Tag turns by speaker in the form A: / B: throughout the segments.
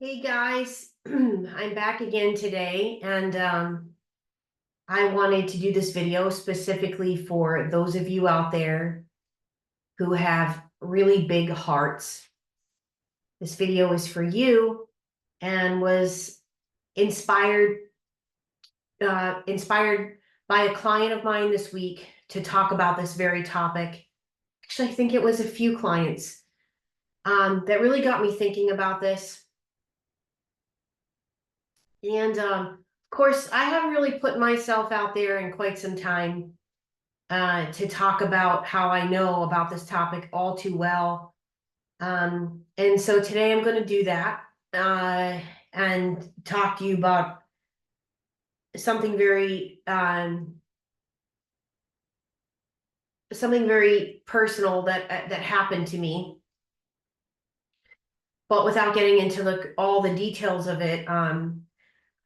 A: Hey guys, I'm back again today, and I wanted to do this video specifically for those of you out there who have really big hearts. This video is for you and was inspired inspired by a client of mine this week to talk about this very topic. Actually, I think it was a few clients that really got me thinking about this. And of course, I haven't really put myself out there in quite some time to talk about how I know about this topic all too well. And so today I'm going to do that and talk to you about something very personal that happened to me, but without getting into all the details of it.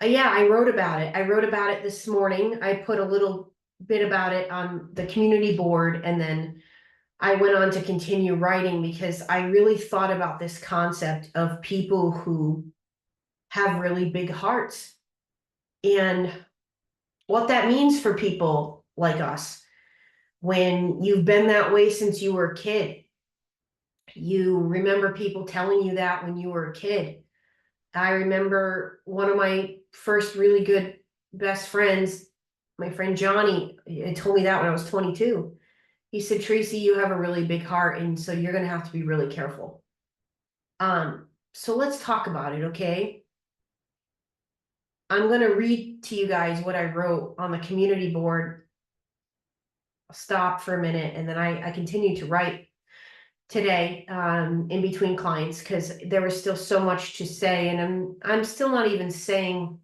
A: Yeah, I wrote about it. I wrote about it this morning. I put a little bit about it on the community board, and then I went on to continue writing because I really thought about this concept of people who have really big hearts and what that means for people like us. When you've been that way since you were a kid, you remember people telling you that when you were a kid. I remember one of my first really good best friends, my friend Johnny, told me that when I was 22. He said, Tracy, you have a really big heart, and so you're going to have to be really careful. So let's talk about it, okay? I'm going to read to you guys what I wrote on the community board. I'll stop for a minute, and then I continue to write today in between clients because there was still so much to say, and I'm still not even saying.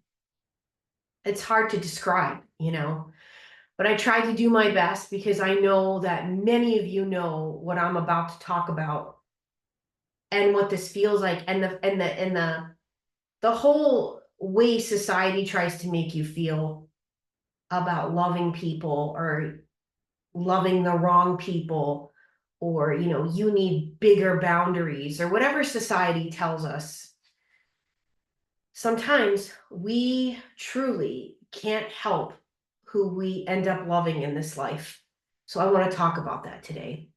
A: It's hard to describe, but I tried to do my best because I know that many of you know what I'm about to talk about and what this feels like, and the whole way society tries to make you feel about loving people or loving the wrong people, or you need bigger boundaries or whatever society tells us. Sometimes we truly can't help who we end up loving in this life. So I want to talk about that today.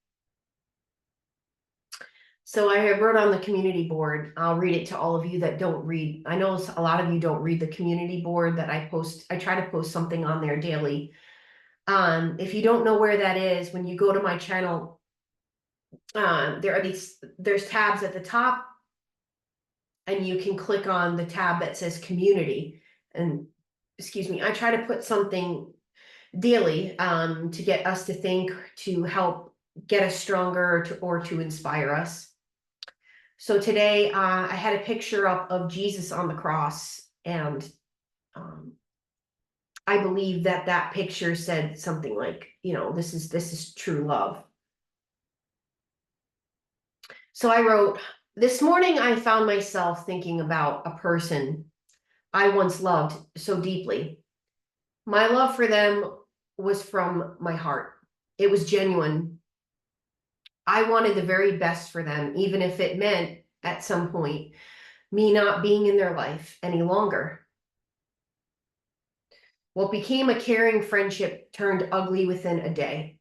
A: So I wrote on the community board. I'll read it to all of you that don't read. I know a lot of you don't read the community board that I post. I try to post something on there daily. If you don't know where that is, when you go to my channel, there's tabs at the top, and you can click on the tab that says community. And excuse me, I try to put something daily to get us to think, to help get us stronger, or to inspire us. So today I had a picture up of Jesus on the cross, and I believe that picture said something like, this is true love. So I wrote, this morning I found myself thinking about a person I once loved so deeply. My love for them was from my heart. It was genuine. I wanted the very best for them, even if it meant at some point me not being in their life any longer. What became a caring friendship turned ugly within a day.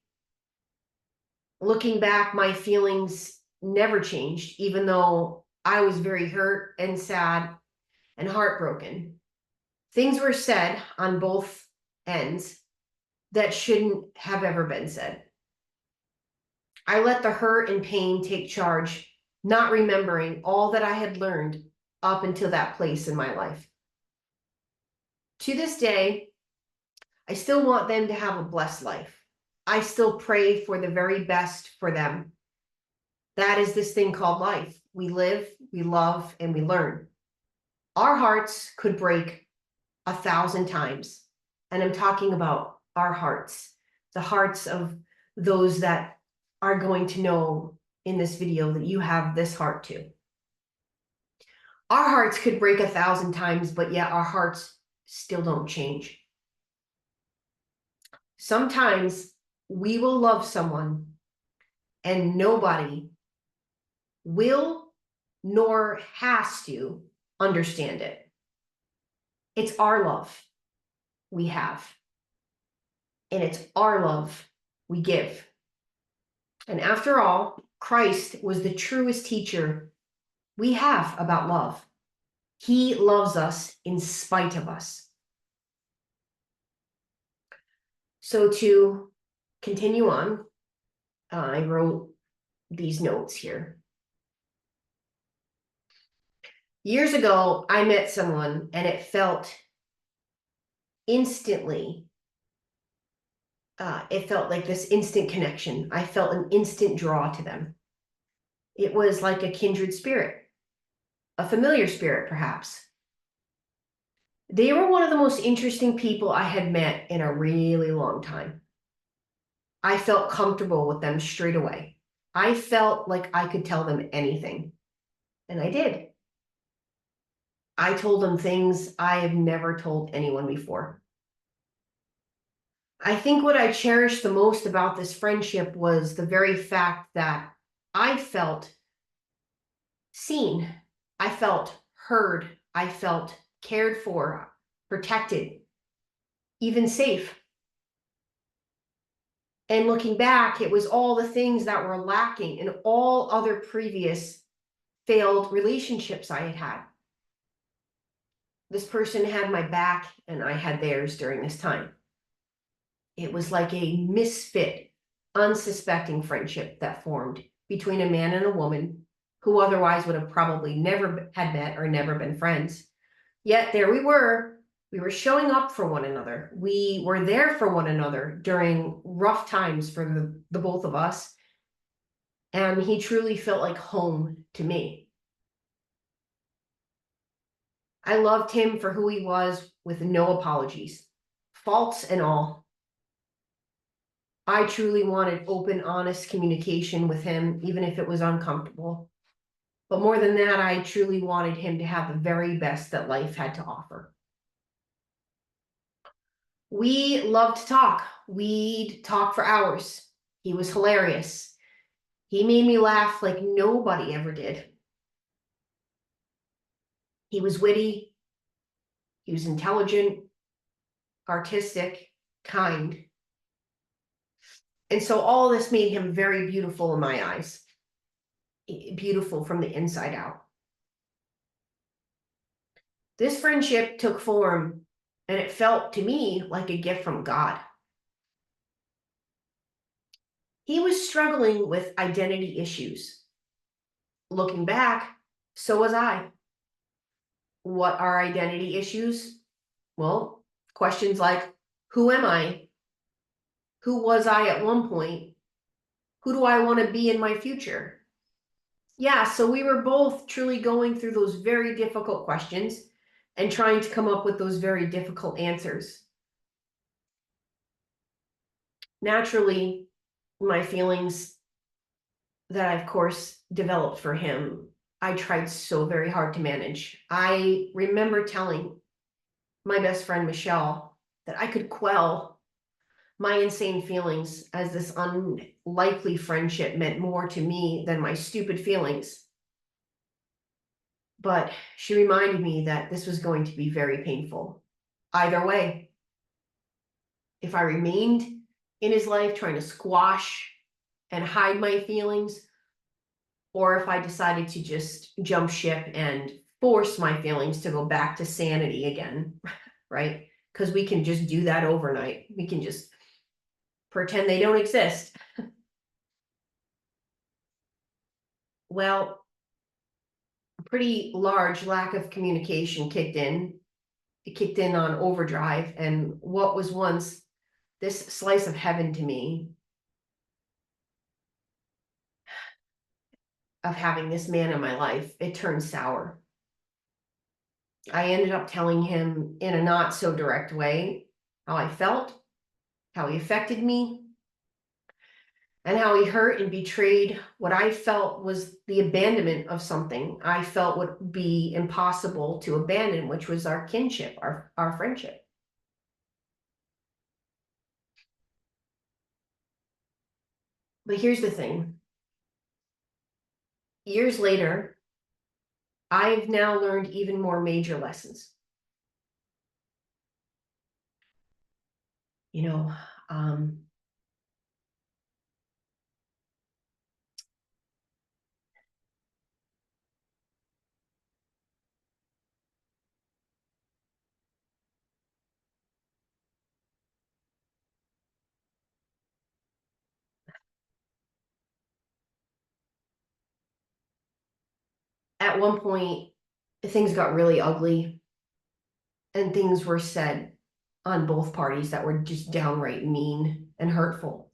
A: Looking back, my feelings never changed, even though I was very hurt and sad and heartbroken. Things were said on both ends that shouldn't have ever been said. I let the hurt and pain take charge, not remembering all that I had learned up until that place in my life. To this day, I still want them to have a blessed life. I still pray for the very best for them. That is this thing called life. We live, we love, and we learn. Our hearts could break 1,000 times. And I'm talking about our hearts, the hearts of those that are going to know in this video that you have this heart too. Our hearts could break 1,000 times, but yet our hearts still don't change. Sometimes we will love someone and nobody will nor has to understand it. It's our love we have, and it's our love we give. And after all, Christ was the truest teacher we have about love. He loves us in spite of us. So to continue on, I wrote these notes here. Years ago, I met someone and it felt instantly, it felt like this instant connection. I felt an instant draw to them. It was like a kindred spirit, a familiar spirit, perhaps. They were one of the most interesting people I had met in a really long time. I felt comfortable with them straight away. I felt like I could tell them anything, and I did. I told them things I have never told anyone before. I think what I cherished the most about this friendship was the very fact that I felt seen. I felt heard. I felt cared for, protected, even safe. And looking back, it was all the things that were lacking in all other previous failed relationships I had had. This person had my back and I had theirs during this time. It was like a misfit, unsuspecting friendship that formed between a man and a woman who otherwise would have probably never had met or never been friends. Yet there we were showing up for one another. We were there for one another during rough times for the both of us. And he truly felt like home to me. I loved him for who he was with no apologies, faults and all. I truly wanted open, honest communication with him, even if it was uncomfortable. But more than that, I truly wanted him to have the very best that life had to offer. We loved to talk. We'd talk for hours. He was hilarious. He made me laugh like nobody ever did. He was witty. He was intelligent, artistic, kind. And so all this made him very beautiful in my eyes. Beautiful from the inside out. This friendship took form, and it felt to me like a gift from God. He was struggling with identity issues. Looking back, so was I. What are identity issues? Well, questions like, who am I? Who was I at one point? Who do I want to be in my future? Yeah, so we were both truly going through those very difficult questions and trying to come up with those very difficult answers. Naturally, my feelings that I, of course, developed for him, I tried so very hard to manage. I remember telling my best friend, Michelle, that I could quell my insane feelings as this unlikely friendship meant more to me than my stupid feelings. But she reminded me that this was going to be very painful. Either way, if I remained in his life trying to squash and hide my feelings, or if I decided to just jump ship and force my feelings to go back to sanity again, right? Because we can just do that overnight. We can just pretend they don't exist. Well, a pretty large lack of communication kicked in. It kicked in on overdrive, and what was once this slice of heaven to me of having this man in my life, it turned sour. I ended up telling him in a not so direct way how I felt, how he affected me, and how he hurt and betrayed what I felt was the abandonment of something I felt would be impossible to abandon, which was our kinship, our friendship. But here's the thing. Years later, I've now learned even more major lessons. You know, at one point, things got really ugly and things were said on both parties that were just downright mean and hurtful.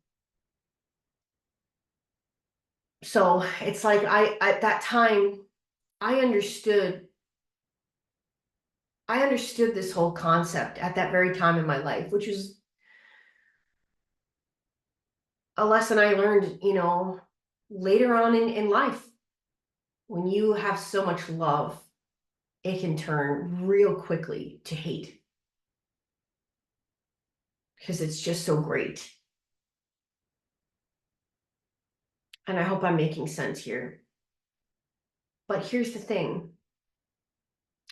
A: So it's like at that time, I understood this whole concept at that very time in my life, which was a lesson I learned, later on in life. When you have so much love, it can turn real quickly to hate because it's just so great. And I hope I'm making sense here. But here's the thing.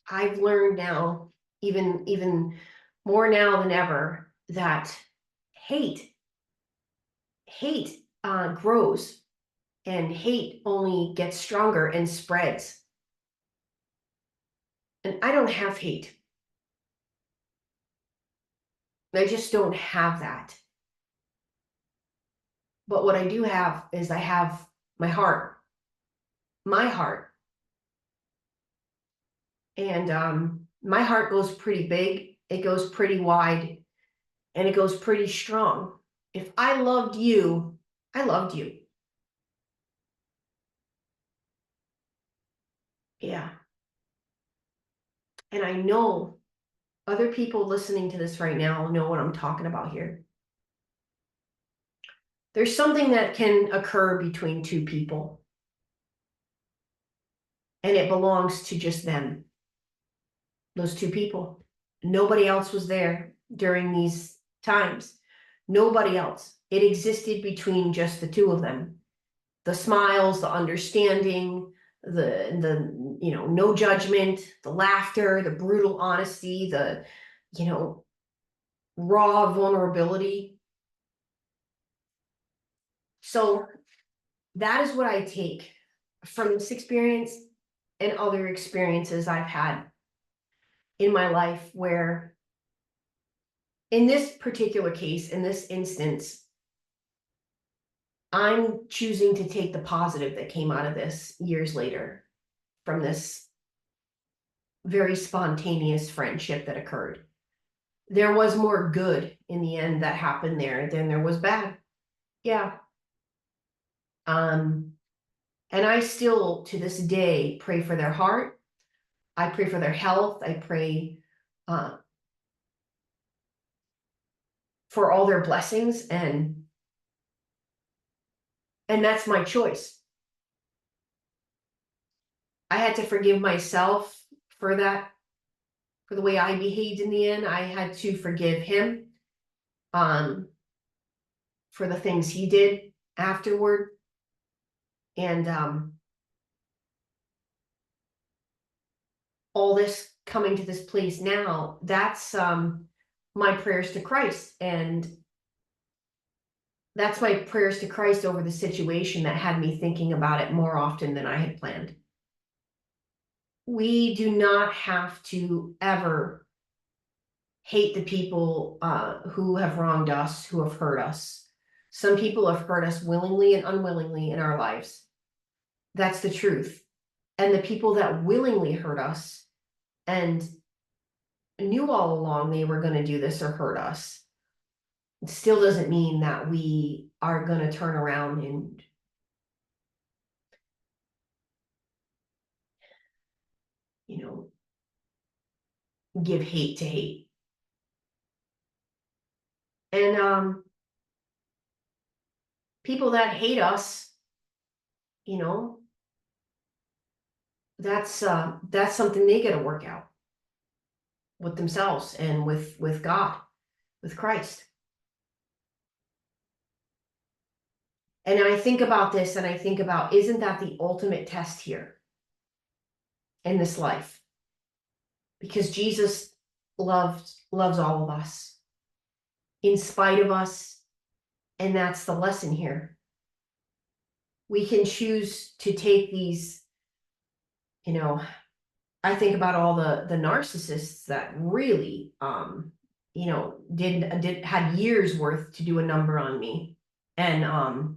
A: I've learned now, even more now than ever, that hate grows, and hate only gets stronger and spreads. And I don't have hate. I just don't have that. But what I do have is I have my heart. My heart. And my heart goes pretty big, it goes pretty wide, and it goes pretty strong. If I loved you, I loved you. Yeah. And I know other people listening to this right now know what I'm talking about here. There's something that can occur between two people, and it belongs to just them, those two people. Nobody else was there during these times. Nobody else. It existed between just the two of them. The smiles, the understanding, the no judgment, the laughter, the brutal honesty, the raw vulnerability. So that is what I take from this experience and other experiences I've had in my life, where in this particular case, in this instance, I'm choosing to take the positive that came out of this years later from this very spontaneous friendship that occurred. There was more good in the end that happened there than there was bad. Yeah. And I still, to this day, pray for their heart. I pray for their health. I pray for all their blessings, and that's my choice. I had to forgive myself for that, for the way I behaved in the end. I had to forgive him for the things he did afterward. And all this coming to this place now, that's my prayers to Christ. And that's my prayers to Christ over the situation that had me thinking about it more often than I had planned. We do not have to ever hate the people who have wronged us, who have hurt us. Some people have hurt us willingly and unwillingly in our lives. That's the truth. And the people that willingly hurt us and knew all along they were going to do this or hurt us, it still doesn't mean that we are going to turn around and give hate to hate. And people that hate us, that's something they got to work out with themselves and with God, with Christ. And I think about this and I think about, isn't that the ultimate test here? in this life, because Jesus loves all of us in spite of us. And that's the lesson here. We can choose to take these, I think about all the narcissists that really, had years worth to do a number on me. And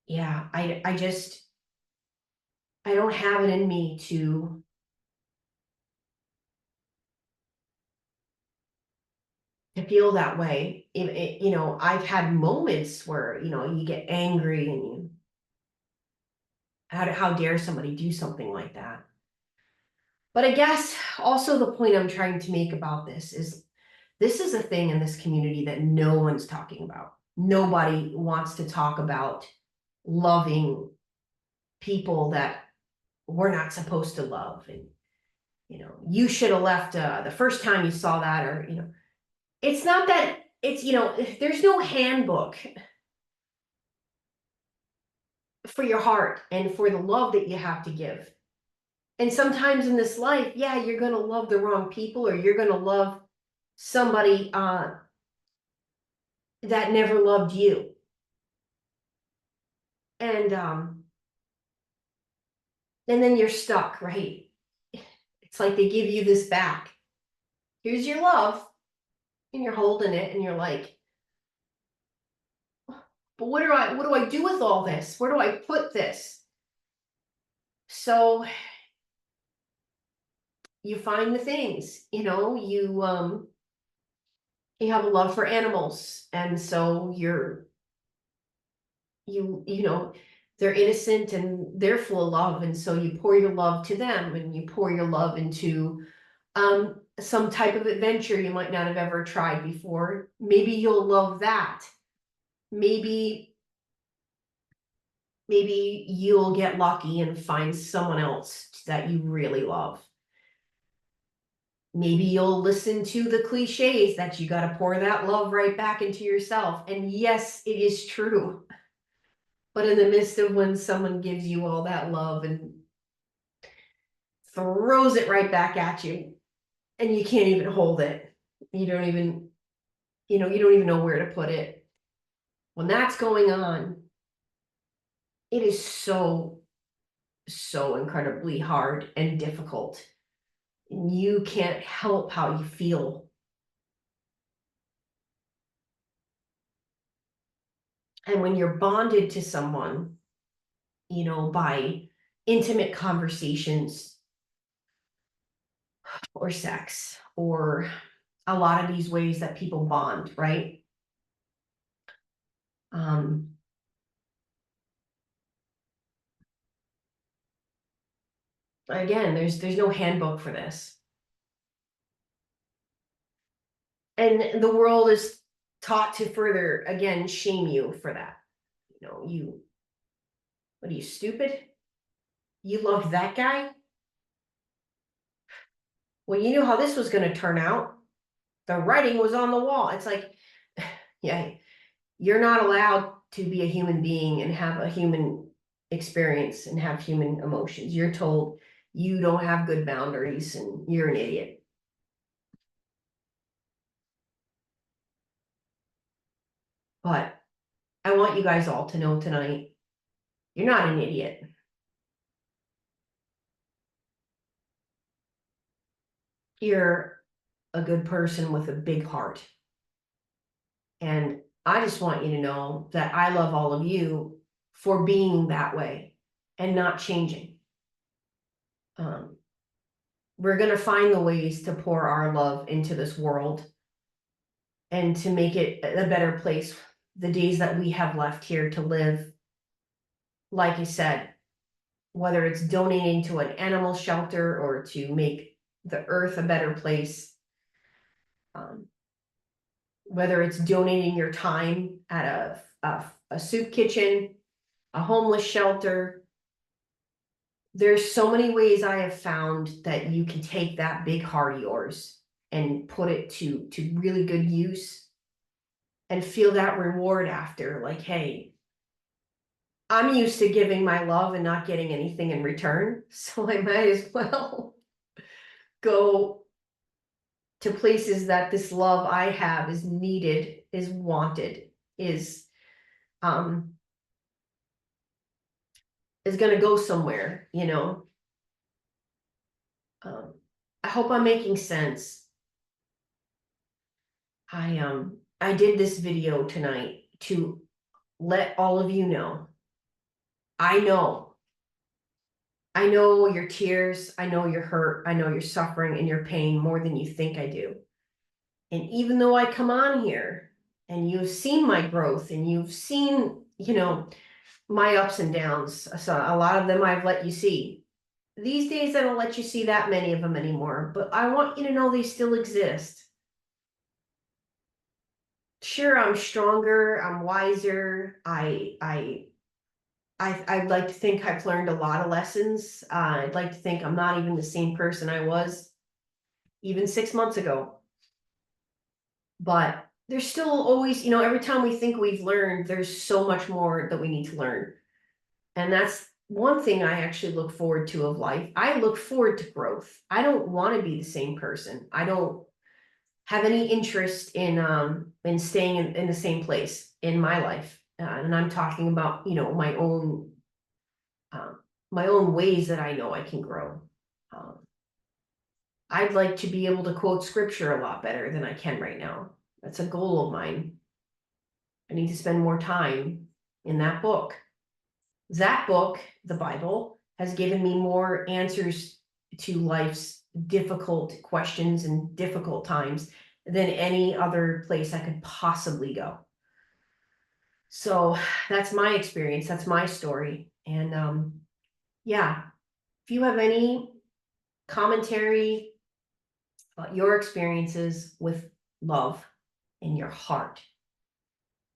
A: yeah, I just, I don't have it in me to feel that way. I've had moments where, you get angry and how dare somebody do something like that? But I guess also the point I'm trying to make about this is a thing in this community that no one's talking about. Nobody wants to talk about loving people that we're not supposed to love. And, you should have left the first time you saw that, or, it's not that it's, there's no handbook for your heart and for the love that you have to give. And sometimes in this life, yeah, you're going to love the wrong people, or you're going to love somebody that never loved you. And then you're stuck, right? It's like they give you this back. Here's your love, and you're holding it, and you're like, but what do I do with all this? Where do I put this? So you find the things, you have a love for animals, and so they're innocent and they're full of love, and so you pour your love to them, and you pour your love into some type of adventure you might not have ever tried before. Maybe you'll love that. Maybe you'll get lucky and find someone else that you really love. Maybe you'll listen to the cliches that you got to pour that love right back into yourself. And yes, it is true. But in the midst of when someone gives you all that love and throws it right back at you, and you can't even hold it, you don't even know where to put it. When that's going on, it is so, so incredibly hard and difficult. And you can't help how you feel. And when you're bonded to someone, by intimate conversations or sex, or a lot of these ways that people bond, right? Again, there's no handbook for this. And the world is taught to further, again, shame you for that. What are you, stupid? You loved that guy? Well, you knew how this was going to turn out. The writing was on the wall. It's like, yeah, you're not allowed to be a human being and have a human experience and have human emotions. You're told you don't have good boundaries and you're an idiot. But I want you guys all to know tonight, you're not an idiot. You're a good person with a big heart. And I just want you to know that I love all of you for being that way and not changing. We're going to find the ways to pour our love into this world and to make it a better place the days that we have left here to live. Like I said, whether it's donating to an animal shelter or to make the earth a better place, whether it's donating your time at a soup kitchen, a homeless shelter. There's so many ways I have found that you can take that big heart of yours and put it to really good use and feel that reward after, like, hey, I'm used to giving my love and not getting anything in return, so I might as well go to places that this love I have is needed, is wanted, um is gonna go somewhere, you know. Um, I hope I'm making sense. I did this video tonight to let all of you know. I know. I know your tears, I know your hurt, I know your suffering and your pain more than you think I do. And even though I come on here and you've seen my growth and you've seen, you know, my ups and downs, so a lot of them I've let you see. These days I don't let you see that many of them anymore, but I want you to know they still exist. Sure, I'm stronger, I'm wiser. I'd like to think I've learned a lot of lessons. I'd like to think I'm not even the same person I was even 6 months ago. But there's still always, you know, every time we think we've learned, there's so much more that we need to learn. And that's one thing I actually look forward to of life. I look forward to growth. I don't want to be the same person. I don't have any interest in staying in the same place in my life. And I'm talking about, you know, um, my own ways that I know I can grow. Um, I'd like to be able to quote scripture a lot better than I can right now. That's a goal of mine. I need to spend more time in that book. That book, the Bible, has given me more answers to life's difficult questions and difficult times than any other place I could possibly go. So that's my experience. That's my story. And yeah, if you have any commentary about your experiences with love in your heart,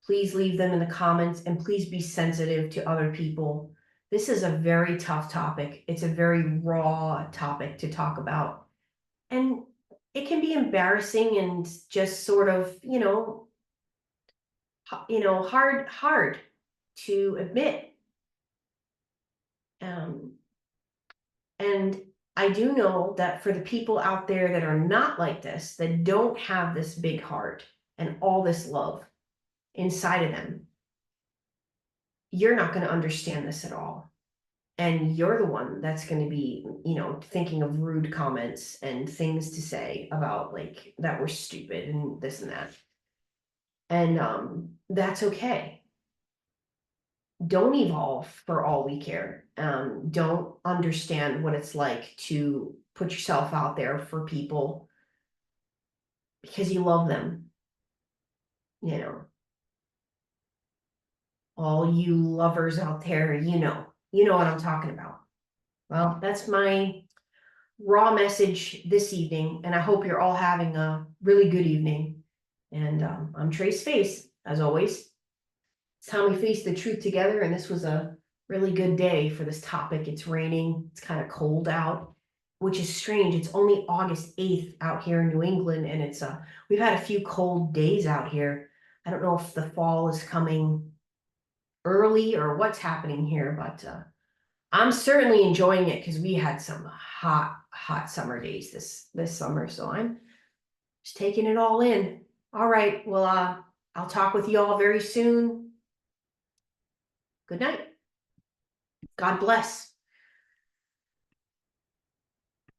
A: please leave them in the comments and please be sensitive to other people. This is a very tough topic. It's a very raw topic to talk about. And it can be embarrassing and just sort of, hard to admit. And I do know that for the people out there that are not like this, that don't have this big heart and all this love inside of them, you're not going to understand this at all. And you're the one that's going to be, thinking of rude comments and things to say about like that we're stupid and this and that. And that's okay. Don't evolve for all we care. Don't understand what it's like to put yourself out there for people because you love them. You know, all you lovers out there, you know what I'm talking about. Well, that's my raw message this evening, and I hope you're all having a really good evening. And I'm Trace Face, as always. It's time we face the truth together, and this was a really good day for this topic. It's raining, it's kind of cold out, which is strange. It's only August 8th out here in New England, and we've had a few cold days out here. I don't know if the fall is coming early or what's happening here, but I'm certainly enjoying it because we had some hot summer days this summer. So I'm just taking it all in. All right. Well, I'll talk with you all very soon. Good night. God bless.